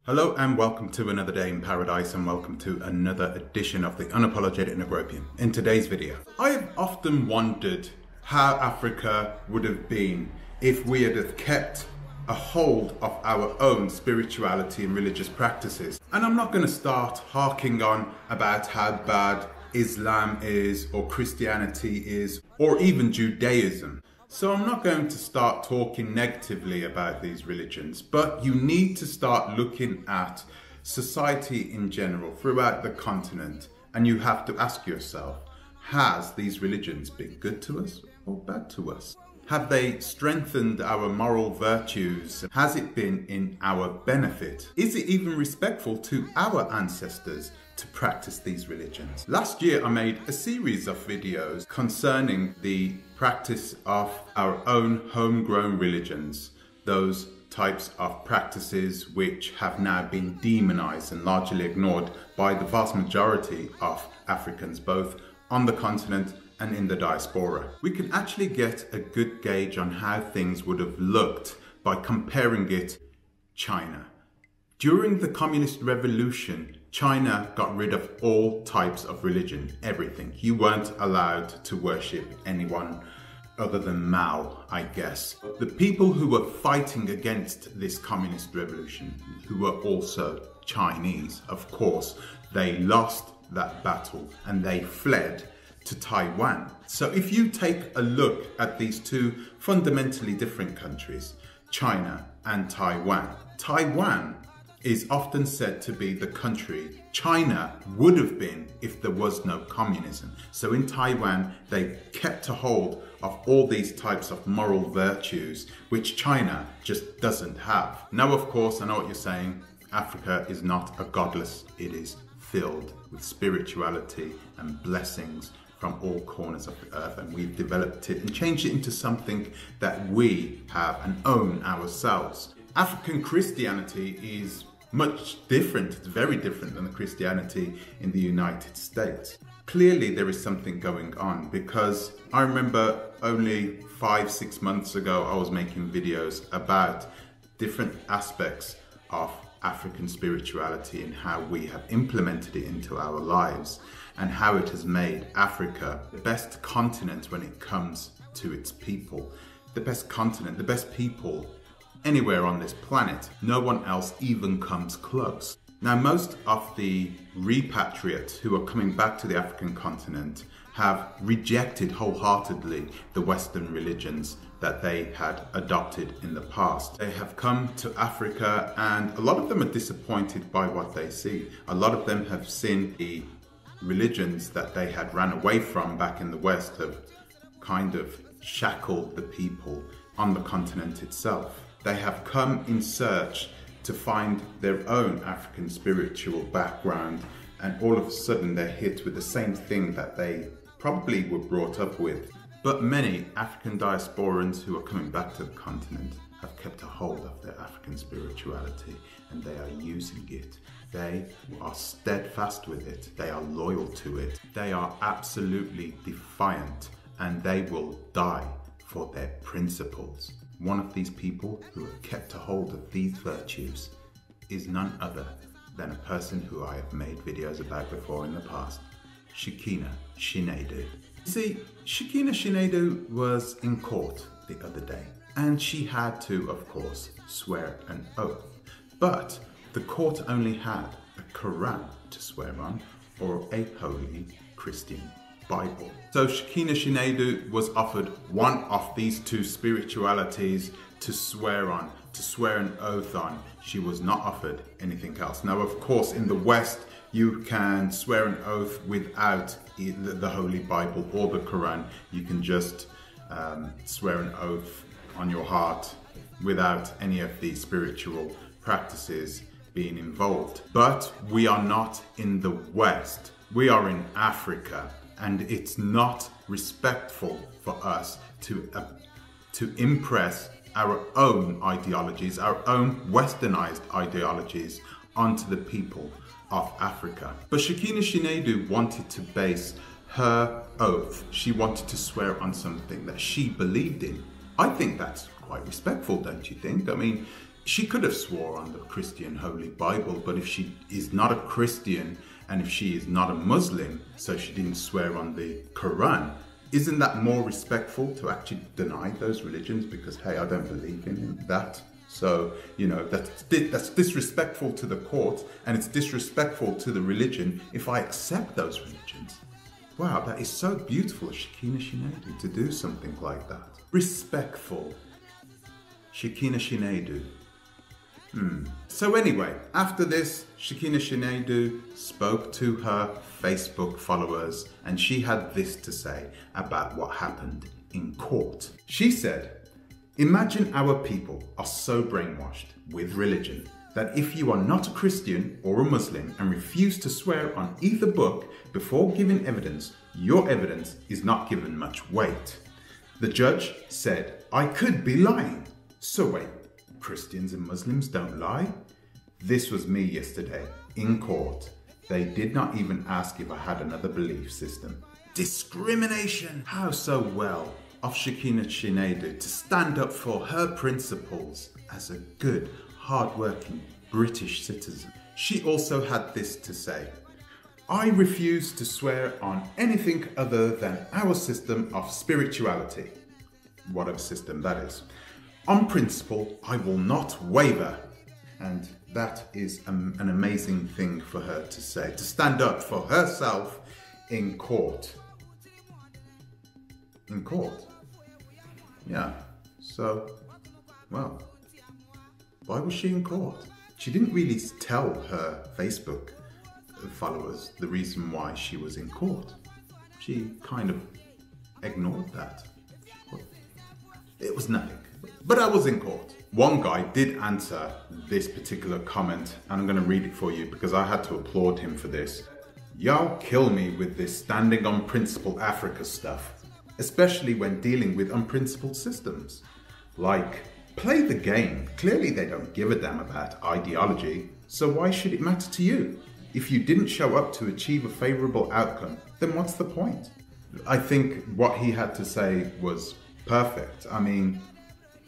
Hello and welcome to another day in paradise, and welcome to another edition of the Unapologetic Negropian. In today's video, I have often wondered how Africa would have been if we had have kept a hold of our own spirituality and religious practices. And I'm not going to start harking on about how bad Islam is, or Christianity is, or even Judaism. So I'm not going to start talking negatively about these religions, but you need to start looking at society in general throughout the continent, and you have to ask yourself, has these religions been good to us or bad to us? Have they strengthened our moral virtues? Has it been in our benefit? Is it even respectful to our ancestors to practice these religions? Last year I made a series of videos concerning the practice of our own homegrown religions, those types of practices which have now been demonized and largely ignored by the vast majority of Africans, both on the continent and in the diaspora. We can actually get a good gauge on how things would have looked by comparing it to China. During the Communist Revolution, China got rid of all types of religion, everything. You weren't allowed to worship anyone other than Mao, I guess. The people who were fighting against this Communist Revolution, who were also Chinese, of course, they lost that battle and they fled to Taiwan. So if you take a look at these two fundamentally different countries, China and Taiwan, Taiwan is often said to be the country China would have been if there was no communism. So in Taiwan, they kept a hold of all these types of moral virtues, which China just doesn't have. Now, of course, I know what you're saying. Africa is not a godless, it is filled with spirituality and blessings from all corners of the earth, and we've developed it and changed it into something that we have and own ourselves. African Christianity is much different, it's very different than the Christianity in the United States. Clearly there is something going on, because I remember only 5-6 months ago I was making videos about different aspects of African spirituality and how we have implemented it into our lives, and how it has made Africa the best continent when it comes to its people. The best continent, the best people anywhere on this planet. No one else even comes close. Now, most of the repatriates who are coming back to the African continent have rejected wholeheartedly the Western religions that they had adopted in the past. They have come to Africa, and a lot of them are disappointed by what they see. A lot of them have seen the religions that they had ran away from back in the West have kind of shackled the people on the continent itself. They have come in search to find their own African spiritual background, and all of a sudden they're hit with the same thing that they probably were brought up with. But many African diasporans who are coming back to the continent have kept a hold of their African spirituality, and they are using it. They are steadfast with it. They are loyal to it. They are absolutely defiant, and they will die for their principles. One of these people who have kept a hold of these virtues is none other than a person who I have made videos about before in the past, Shakina Chinedu. See, Shakina Chinedu was in court the other day, and she had to, of course, swear an oath. But the court only had a Quran to swear on, or a holy Christian Bible. So Shakina Chinedu was offered one of these two spiritualities to swear on, to swear an oath on. She was not offered anything else. Now, of course, in the West, you can swear an oath without the Holy Bible or the Quran. You can just swear an oath on your heart without any of these spiritual practices being involved. But we are not in the West. We are in Africa. And it's not respectful for us to impress our own ideologies, our own westernized ideologies onto the people of Africa. But Shakina Chinedu wanted to base her oath, she wanted to swear on something that she believed in. I think that's quite respectful, don't you think? I mean, She could have swore on the Christian Holy Bible, but if she is not a Christian and if she is not a Muslim, so she didn't swear on the Quran, isn't that more respectful to actually deny those religions? Because, hey, I don't believe in that. So, you know, that's disrespectful to the court, and it's disrespectful to the religion if I accept those religions. Wow, that is so beautiful of Shakina Chinedu to do something like that. Respectful. Shakina Chinedu. So anyway, after this, Shakina Chinedu spoke to her Facebook followers, and she had this to say about what happened in court. She said, "Imagine our people are so brainwashed with religion that if you are not a Christian or a Muslim and refuse to swear on either book before giving evidence, your evidence is not given much weight." The judge said, "I could be lying. So wait, Christians and Muslims don't lie?" This was me yesterday in court. They did not even ask if I had another belief system. Discrimination! How so well of Shakina Chinedu to stand up for her principles as a good, hard-working British citizen. She also had this to say, "I refuse to swear on anything other than our system of spirituality," whatever system that is. "On principle, I will not waver." And that is an amazing thing for her to say, to stand up for herself in court. In court. Yeah, so, well, why was she in court? She didn't really tell her Facebook followers the reason why she was in court. She kind of ignored that. It was nothing. But I was in court. One guy did answer this particular comment, and I'm going to read it for you because I had to applaud him for this. "Y'all kill me with this standing on principle Africa stuff, especially when dealing with unprincipled systems. Like, play the game. Clearly they don't give a damn about ideology, so why should it matter to you? If you didn't show up to achieve a favourable outcome, then what's the point?" I think what he had to say was perfect. I mean,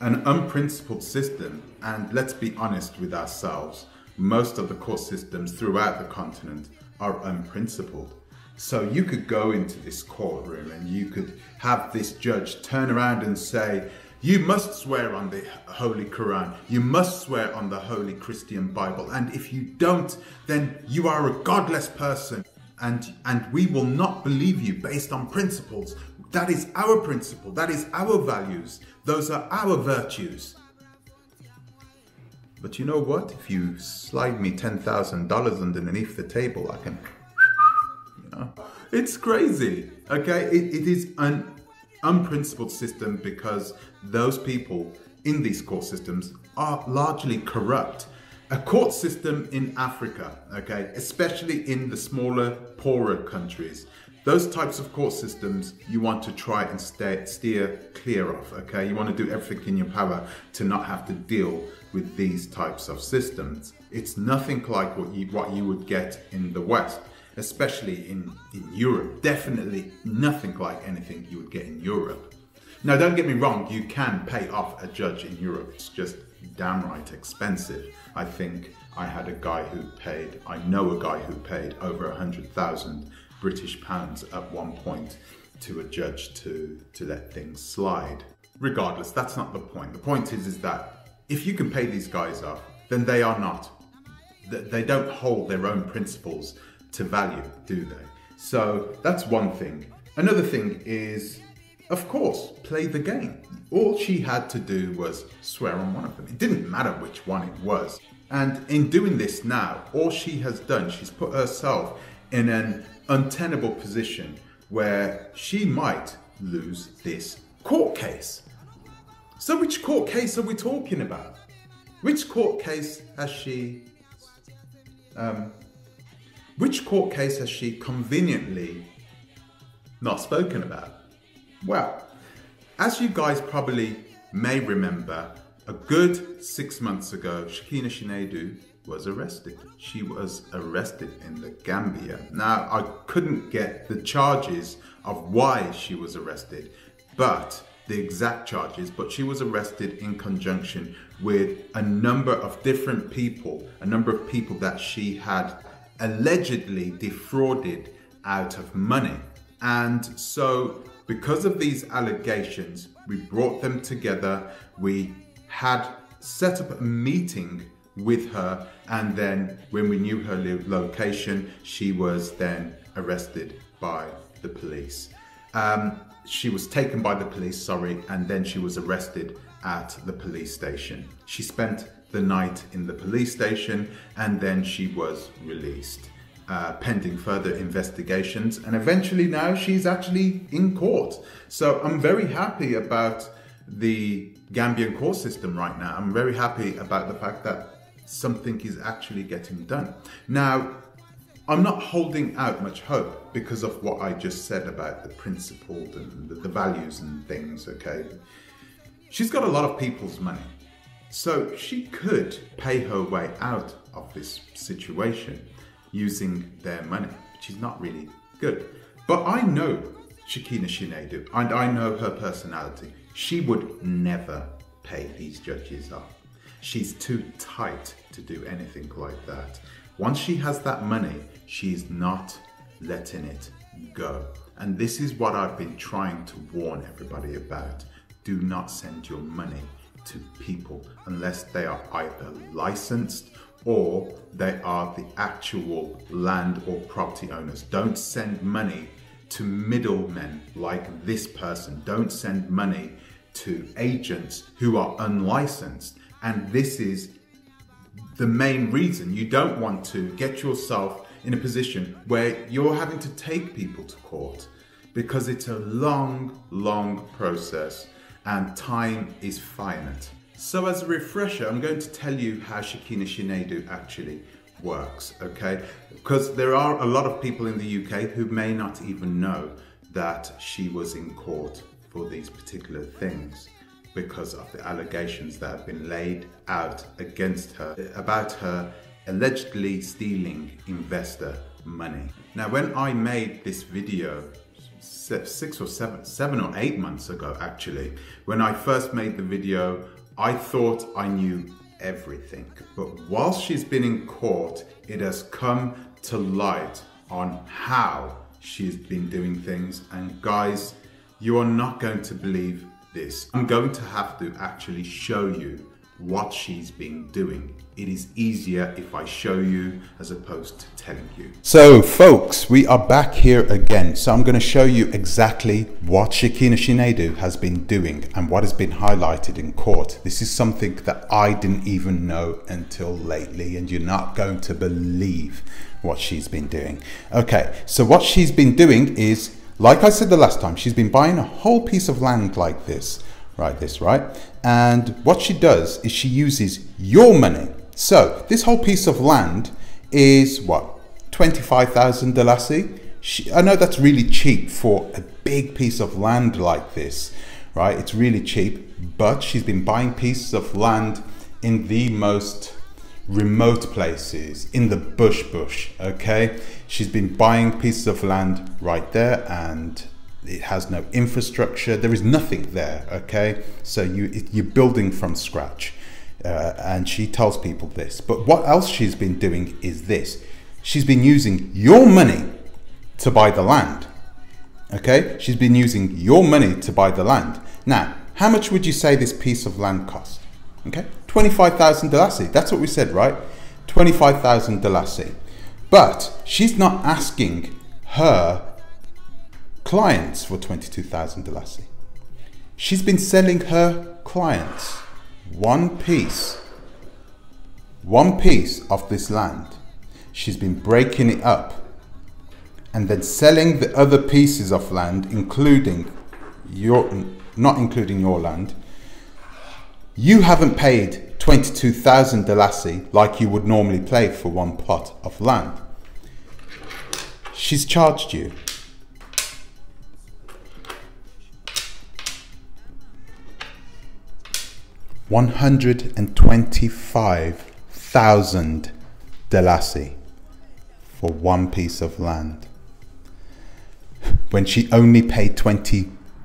an unprincipled system, and let's be honest with ourselves, most of the court systems throughout the continent are unprincipled. So you could go into this courtroom and you could have this judge turn around and say, "You must swear on the Holy Quran, you must swear on the Holy Christian Bible, and if you don't, then you are a godless person, and we will not believe you based on principles. That is our principle, that is our values, those are our virtues. But you know what? If you slide me $10,000 underneath the table, I can, you know." It's crazy, okay? It is an unprincipled system because those people in these court systems are largely corrupt. A court system in Africa, okay, especially in the smaller, poorer countries, those types of court systems you want to try and steer clear of, okay? You want to do everything in your power to not have to deal with these types of systems. It's nothing like what you would get in the West, especially in Europe. Definitely nothing like anything you would get in Europe. Now, don't get me wrong, you can pay off a judge in Europe. It's just damn right expensive. I think I know a guy who paid over 100,000 British pounds at one point to a judge to let things slide. Regardless, that's not the point. The point is that if you can pay these guys off, then they don't hold their own principles to value, do they? So that's one thing. Another thing is, of course, play the game. All she had to do was swear on one of them. It didn't matter which one it was. And in doing this now, all she has done, she's put herself in an untenable position where she might lose this court case. So which court case are we talking about? Which court case has she conveniently not spoken about? Well, as you guys probably may remember, a good 6 months ago, Shakina Chinedu was arrested. She was arrested in the Gambia. Now, I couldn't get the charges of why she was arrested, but the exact charges, but she was arrested in conjunction with a number of different people, a number of people that she had allegedly defrauded out of money. And so because of these allegations, we brought them together. We had set up a meeting with her, and then when we knew her location, she was then arrested by the police. She was taken by the police, and then she was arrested at the police station. She spent the night in the police station, and then she was released, pending further investigations. And eventually now she's actually in court. So I'm very happy about the Gambian court system right now. I'm very happy about the fact that something is actually getting done. Now, I'm not holding out much hope because of what I just said about the principles and the values and things, okay? She's got a lot of people's money, so she could pay her way out of this situation using their money, which is not really good. But I know Shakina Chinedu, and I know her personality. She would never pay these judges off. She's too tight to do anything like that. Once she has that money, she's not letting it go. And this is what I've been trying to warn everybody about. Do not send your money to people unless they are either licensed or they are the actual land or property owners. Don't send money to middlemen like this person. Don't send money to agents who are unlicensed. And this is the main reason you don't want to get yourself in a position where you're having to take people to court, because it's a long process and time is finite. So as a refresher, I'm going to tell you how Shakina Chinedu actually works, okay? Because there are a lot of people in the UK who may not even know that she was in court for these particular things, because of the allegations that have been laid out against her about her allegedly stealing investor money. Now, when I made this video 7 or 8 months ago, actually, when I first made the video, I thought I knew everything. But whilst she's been in court, it has come to light on how she's been doing things. And guys, you are not going to believe this. I'm going to have to actually show you what she's been doing. It is easier if I show you as opposed to telling you. So folks, we are back here again. So I'm going to show you exactly what Shakina Chinedu has been doing and what has been highlighted in court. This is something that I didn't even know until lately, and you're not going to believe what she's been doing. Okay, so what she's been doing is, like I said the last time, she's been buying a whole piece of land like this, right? And what she does is she uses your money. So this whole piece of land is what, 25,000 Dalasi? I know that's really cheap for a big piece of land like this, right? It's really cheap, but she's been buying pieces of land in the most remote places, in the bush, okay? She's been buying pieces of land right there, and it has no infrastructure. There is nothing there, okay? So you're building from scratch, and she tells people this. But what else she's been doing is this. She's been using your money to buy the land, okay? She's been using your money to buy the land. Now, how much would you say this piece of land cost? Okay, 25,000 Dalasi. That's what we said, right? 25,000 Dalasi. But she's not asking her clients for 22,000 Dalasi. She's been selling her clients one piece of this land. She's been breaking it up and then selling the other pieces of land, including not including your land. You haven't paid 22,000 Dalasi like you would normally pay for one plot of land. She's charged you $125,000 Dalasi for one piece of land, when she only paid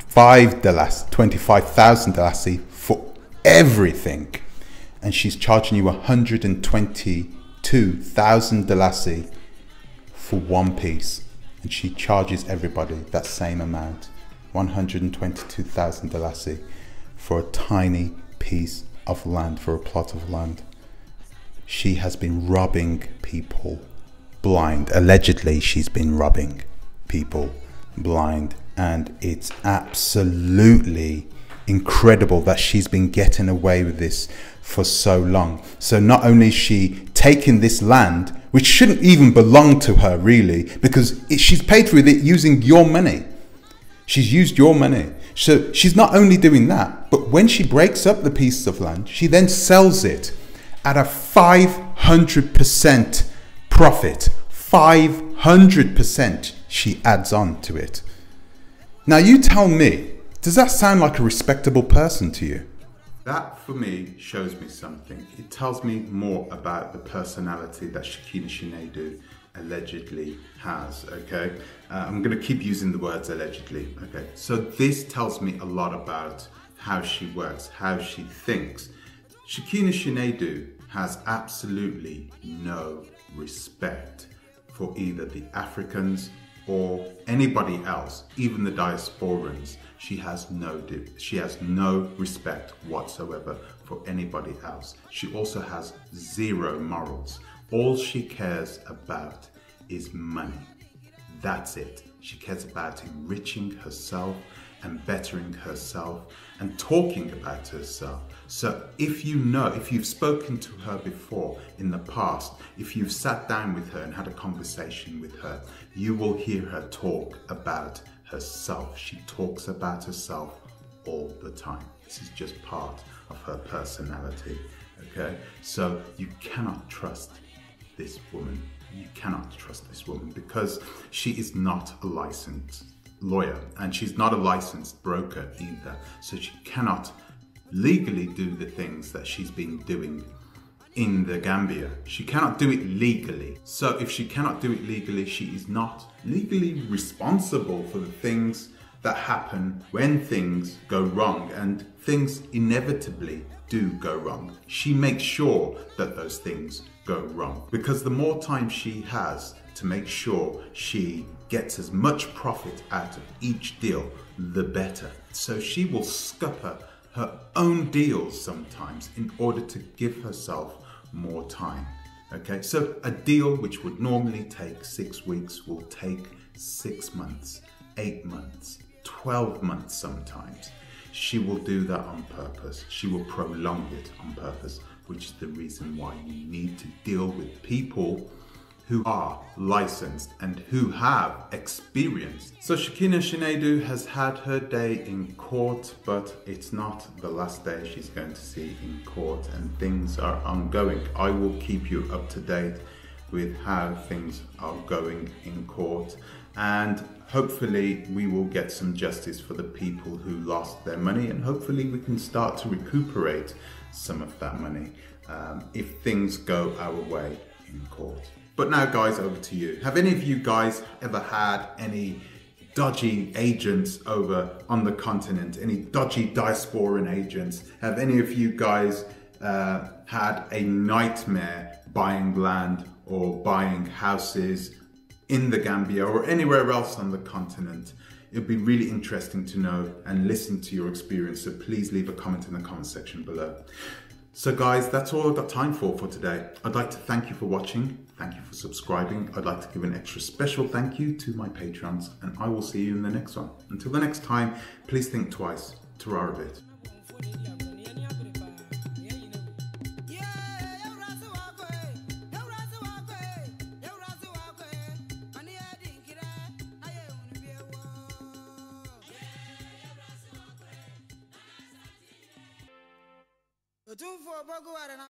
25,000 dalasi for everything. And she's charging you 122,000 dalasi for one piece. And she charges everybody that same amount, 122,000 dalasi for a tiny piece of land, for a plot of land. She has been robbing people blind. Allegedly, she's been robbing people blind, and it's absolutely incredible that she's been getting away with this for so long. So not only is she taking this land, which shouldn't even belong to her really, because she's paid for it using your money. She's used your money. So she's not only doing that, but when she breaks up the piece of land, she then sells it at a 500% profit. 500% she adds on to it. Now you tell me, does that sound like a respectable person to you? That for me shows me something. It tells me more about the personality that Shakina Chinedu allegedly has, okay? I'm going to keep using the words allegedly, okay? So this tells me a lot about how she works, how she thinks. Shakina Chinedu has absolutely no respect for either the Africans or anybody else, even the diasporans. She has no respect whatsoever for anybody else. She also has zero morals. All she cares about is money. That's it. She cares about enriching herself and bettering herself and talking about herself. So if you've spoken to her before in the past, if you've sat down with her and had a conversation with her, you will hear her talk about herself. She talks about herself all the time. This is just part of her personality, okay? So you cannot trust this woman. You cannot trust this woman because she is not a licensed lawyer and she's not a licensed broker either. So she cannot legally do the things that she's been doing in the Gambia. She cannot do it legally. So if she cannot do it legally, she is not legally responsible for the things that happen when things go wrong, and things inevitably do go wrong. She makes sure that those things go wrong, because the more time she has to make sure she gets as much profit out of each deal, the better. So she will scupper her own deals sometimes in order to give herself more time. Okay, so a deal which would normally take 6 weeks will take 6 months, 8 months, 12 months sometimes. She will do that on purpose. She will prolong it on purpose, which is the reason why you need to deal with people who are licensed and who have experience. So Shakina Chinedu has had her day in court, but it's not the last day she's going to see in court, and things are ongoing. I will keep you up to date with how things are going in court, and hopefully we will get some justice for the people who lost their money, and hopefully we can start to recuperate some of that money if things go our way in court. But now guys, over to you. Have any of you guys ever had any dodgy agents over on the continent? Any dodgy diasporan agents? Have any of you guys had a nightmare buying land or buying houses in the Gambia or anywhere else on the continent? It'd be really interesting to know and listen to your experience, so please leave a comment in the comment section below. So guys, that's all I've got time for today. I'd like to thank you for watching. Thank you for subscribing. I'd like to give an extra special thank you to my Patreons, and I will see you in the next one. Until the next time, please think twice. Ta-ra a bit.